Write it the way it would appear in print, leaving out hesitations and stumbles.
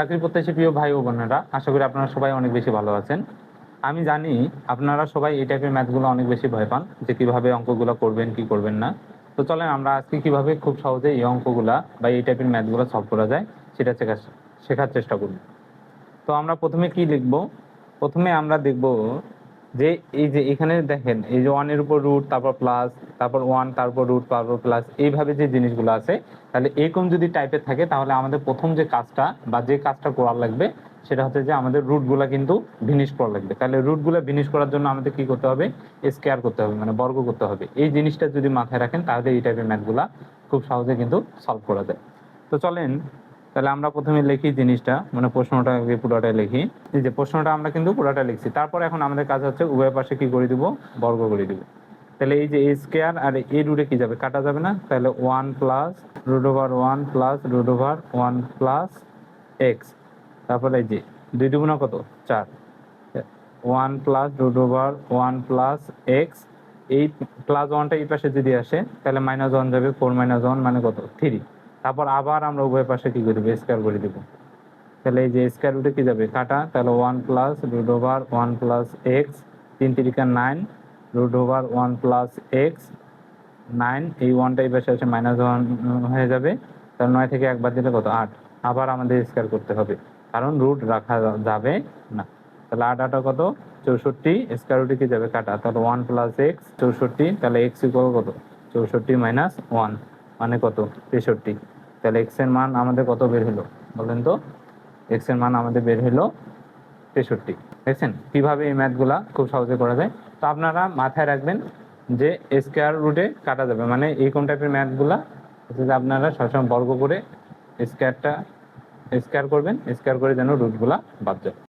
চাকরি প্রত্যাশী প্রিয় ভাই ও বোনেরা, আশা করি আপনারা সবাই অনেক বেশি ভালো আছেন। আমি জানি আপনারা সবাই এই টাইপের ম্যাথগুলো অনেক বেশি ভয় পান, যে কিভাবে অঙ্কগুলো করবেন কি করবেন না। তো চলেন আমরা আজকে কিভাবে খুব সহজে এই অঙ্কগুলা বা এই টাইপের ম্যাথগুলো সলভ করা যায় সেটা শেখার চেষ্টা করব। তো আমরা প্রথমে কি লিখব? প্রথমে আমরা দেখব যে এই যে এখানে দেখেন, এই যে 1 এর উপর রুট, তারপর প্লাস, তারপর 1, তারপর রুট, তারপর প্লাস, এইভাবে যে জিনিসগুলো আছে, তাহলে এরকম যদি টাইপের থাকে তাহলে আমাদের প্রথম যে কাজটা বা যে কাজটা করা লাগবে সেটা হচ্ছে যে আমাদের রুটগুলা কিন্তু ভিনিশ করা লাগবে। তাহলে রুটগুলো ভিনিশ করার জন্য আমাদের কি করতে হবে? স্কয়ার করতে হবে, মানে বর্গ করতে হবে। এই জিনিসটা যদি মাথায় রাখেন তাহলে এই টাইপের ম্যাথগুলা খুব সহজে কিন্তু সলভ করা যায়। তো চলেন তাহলে আমরা প্রথমে লিখি জিনিসটা, মানে প্রশ্নটা পুরোটা লিখি। এই যে প্রশ্নটা আমরা কিন্তু পুরোটা লিখছি। তারপর এখন আমাদের কাজ হচ্ছে উভয় পাশে কি করে দিব? বর্গ করে দিব। তাহলে এই যে এ স্কয়ার আর এই রুটে কি যাবে? কাটা যাবে না। তাহলে 1 plus root over 1 plus root over 1 plus x. তারপরে এই যে 2 দুগুণা কত? 4। 1 plus root over 1 plus x. এই প্লাস 1টা এই পাশে যদি আসে তাহলে -1 যাবে, 4 - 1 মানে কত? 3। তারপর আবার আমরা উভয় পাশে কি করে দেবো? স্কয়ার করে দেবো। তাহলে এই যে স্কয়ার রুটে কি যাবে? কাটা। তাহলে 1 plus root over 1 plus x, 3 3 9 root over 1 plus x 9। এই 1টা এই পাশে আসে -1 হয়ে যাবে। তাহলে 9 থেকে 1 বাদ দিলে কত? 8। আবার আমাদের স্কয়ার করতে হবে, কারণ রুট রাখা যাবে না। তাহলে 8 8 কত? 64। স্কয়ার রুটে কি যাবে? কাটা। তাহলে 1 প্লাস এক্স 64। তাহলে এক্স ইকুয়াল কত? 64 মাইনাস 1 মানে কত? 63। তাহলে এক্স এর মান আমাদের কত বের হলো বলেন তো? এক্স এর মান আমাদের বের হলো 63। দেখছেন কিভাবে এই ম্যাথগুলা খুব সহজে করা যায়। তো আপনারা মাথায় রাখবেন যে স্কয়ার রুটে কাটা যাবে, মানে এইরকম টাইপের ম্যাথগুলা হচ্ছে যে আপনারা সবসময় বর্গ করে স্কয়ার করবেন, স্কয়ার করে যেন রুটগুলা বাদ যায়।